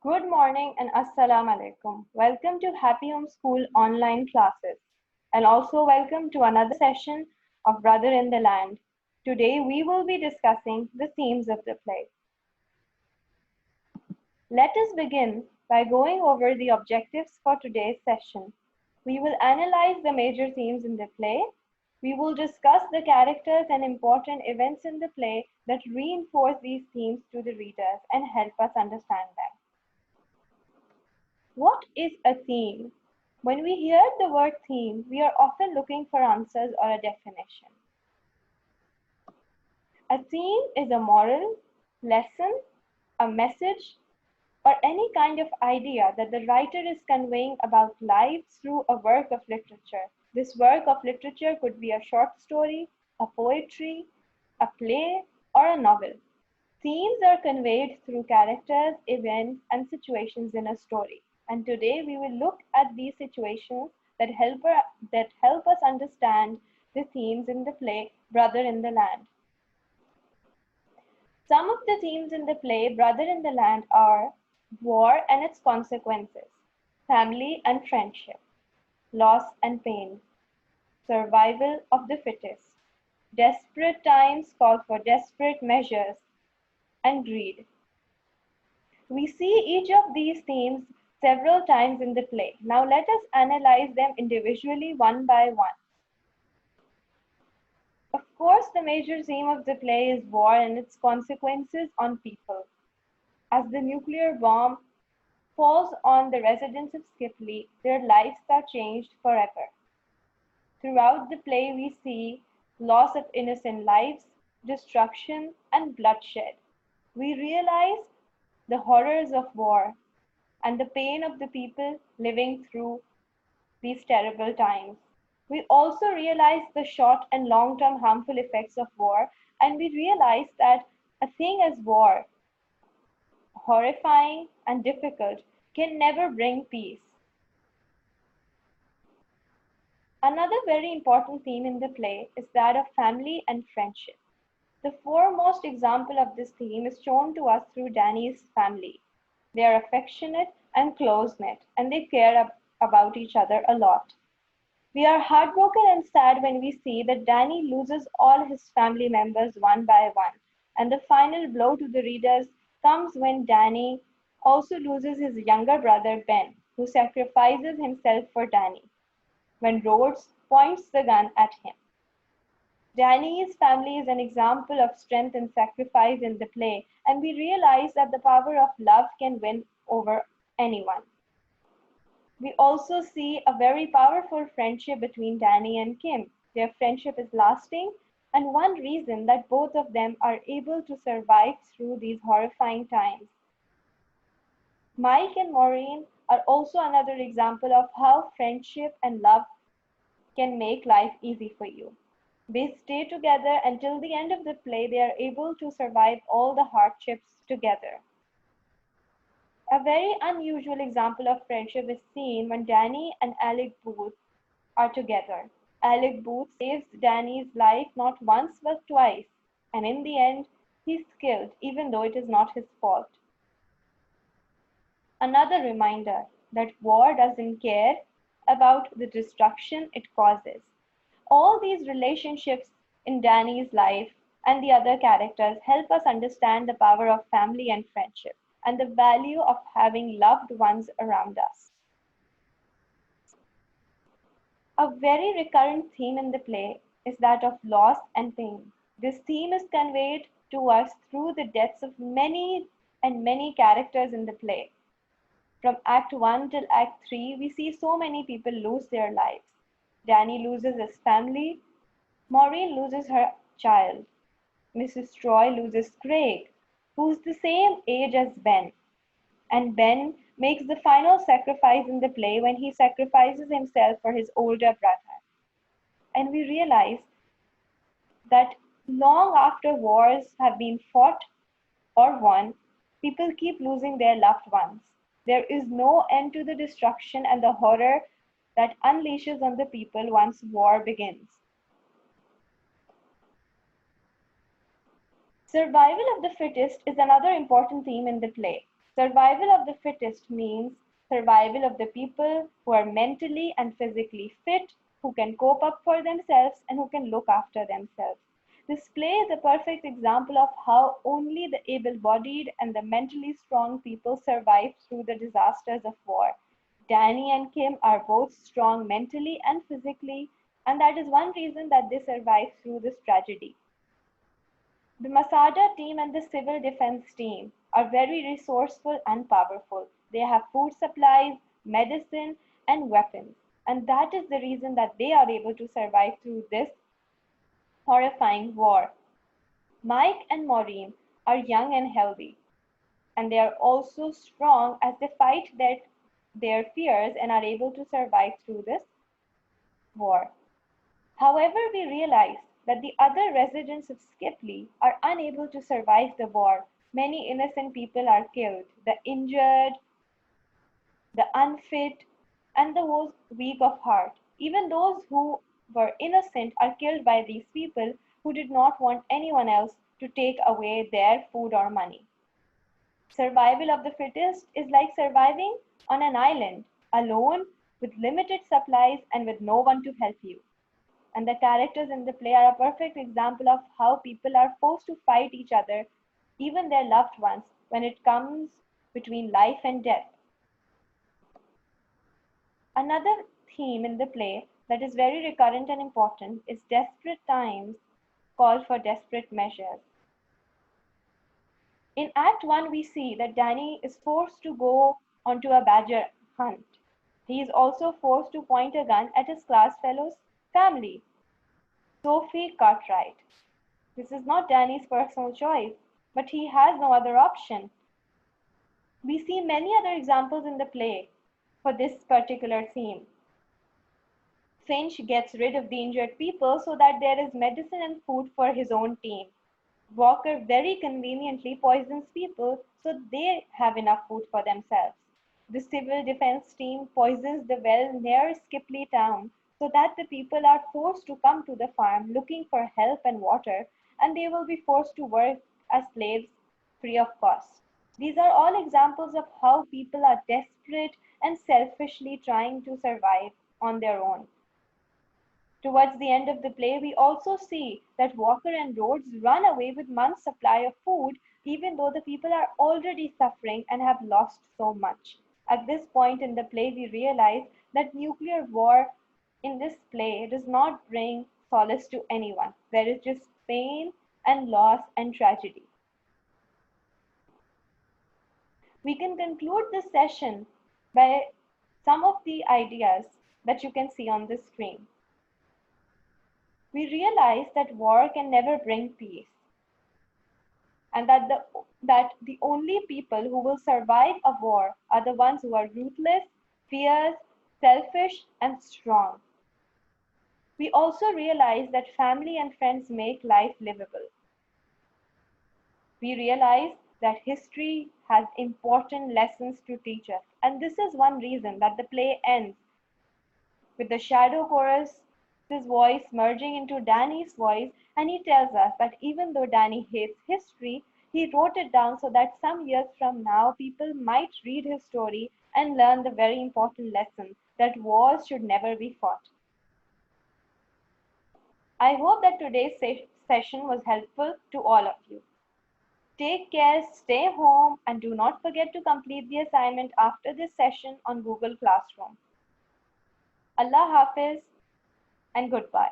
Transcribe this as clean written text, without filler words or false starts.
Good morning and Assalamu alaikum. Welcome to Happy Home School online classes and also welcome to another session of Brother in the Land. Today we will be discussing the themes of the play. Let us begin by going over the objectives for today's session. We will analyze the major themes in the play. We will discuss the characters and important events in the play that reinforce these themes to the readers and help us understand them. What is a theme? When we hear the word theme, we are often looking for answers or a definition. A theme is a moral, lesson, a message, or any kind of idea that the writer is conveying about life through a work of literature. This work of literature could be a short story, a poetry, a play, or a novel. Themes are conveyed through characters, events, and situations in a story. And today we will look at these situations that help us understand the themes in the play Brother in the Land. Some of the themes in the play Brother in the Land are war and its consequences, family and friendship, loss and pain, survival of the fittest, desperate times call for desperate measures, and greed. We see each of these themes several times in the play. Now let us analyze them individually one by one. Of course, the major theme of the play is war and its consequences on people. As the nuclear bomb falls on the residents of Skipley, their lives are changed forever. Throughout the play, we see loss of innocent lives, destruction, and bloodshed. We realize the horrors of war and the pain of the people living through these terrible times. We also realize the short and long-term harmful effects of war, and we realize that a thing as war, horrifying and difficult, can never bring peace. Another very important theme in the play is that of family and friendship. The foremost example of this theme is shown to us through Danny's family. They are affectionate and close-knit, and they care about each other a lot. We are heartbroken and sad when we see that Danny loses all his family members one by one, and the final blow to the readers comes when Danny also loses his younger brother Ben, who sacrifices himself for Danny, when Rhodes points the gun at him. Danny's family is an example of strength and sacrifice in the play, and we realize that the power of love can win over anyone. We also see a very powerful friendship between Danny and Kim. Their friendship is lasting, and one reason that both of them are able to survive through these horrifying times. Mike and Maureen are also another example of how friendship and love can make life easy for you. They stay together until the end of the play. They are able to survive all the hardships together. A very unusual example of friendship is seen when Danny and Alec Booth are together. Alec Booth saves Danny's life not once but twice, and in the end, he's killed even though it is not his fault. Another reminder that war doesn't care about the destruction it causes. All these relationships in Danny's life and the other characters help us understand the power of family and friendship and the value of having loved ones around us. A very recurrent theme in the play is that of loss and pain. This theme is conveyed to us through the deaths of many characters in the play. From Act 1 till Act 3, we see so many people lose their lives. Danny loses his family, Maureen loses her child, Mrs. Troy loses Craig, who's the same age as Ben, and Ben makes the final sacrifice in the play when he sacrifices himself for his older brother. And we realize that long after wars have been fought or won, people keep losing their loved ones. There is no end to the destruction and the horror that unleashes on the people once war begins. Survival of the fittest is another important theme in the play. Survival of the fittest means survival of the people who are mentally and physically fit, who can cope up for themselves, and who can look after themselves. This play is a perfect example of how only the able bodied and the mentally strong people survive through the disasters of war. Danny and Kim are both strong mentally and physically, and that is one reason that they survive through this tragedy. The Masada team and the civil defense team are very resourceful and powerful. They have food supplies, medicine, and weapons. And that is the reason that they are able to survive through this horrifying war. Mike and Maureen are young and healthy, and they are also strong as they fight their fears and are able to survive through this war. However, we realize that the other residents of Skipley are unable to survive the war. Many innocent people are killed. The injured, the unfit, and those weak of heart. Even those who were innocent are killed by these people who did not want anyone else to take away their food or money. Survival of the fittest is like surviving on an island, alone, with limited supplies and with no one to help you. And the characters in the play are a perfect example of how people are forced to fight each other, even their loved ones, when it comes between life and death. Another theme in the play that is very recurrent and important is desperate times call for desperate measures. In Act 1, we see that Danny is forced to go onto a badger hunt. He is also forced to point a gun at his class fellow's family, Sophie Cartwright. This is not Danny's personal choice, but he has no other option. We see many other examples in the play for this particular theme. Finch gets rid of the injured people so that there is medicine and food for his own team. Walker very conveniently poisons people so they have enough food for themselves. The civil defense team poisons the well near Skipley town so that the people are forced to come to the farm looking for help and water, and they will be forced to work as slaves free of cost. These are all examples of how people are desperate and selfishly trying to survive on their own. Towards the end of the play, we also see that Walker and Rhodes run away with months' supply of food, even though the people are already suffering and have lost so much. At this point in the play, we realize that nuclear war in this play does not bring solace to anyone. There is just pain and loss and tragedy. We can conclude this session by some of the ideas that you can see on the screen. We realize that war can never bring peace, and that the only people who will survive a war are the ones who are ruthless, fierce, selfish, and strong. We also realize that family and friends make life livable. We realize that history has important lessons to teach us, and this is one reason that the play ends with the shadow chorus, his voice merging into Danny's voice, and he tells us that even though Danny hates history, he wrote it down so that some years from now people might read his story and learn the very important lesson that wars should never be fought. I hope that today's session was helpful to all of you. Take care, stay home, and do not forget to complete the assignment after this session on Google Classroom. Allah Hafiz and goodbye.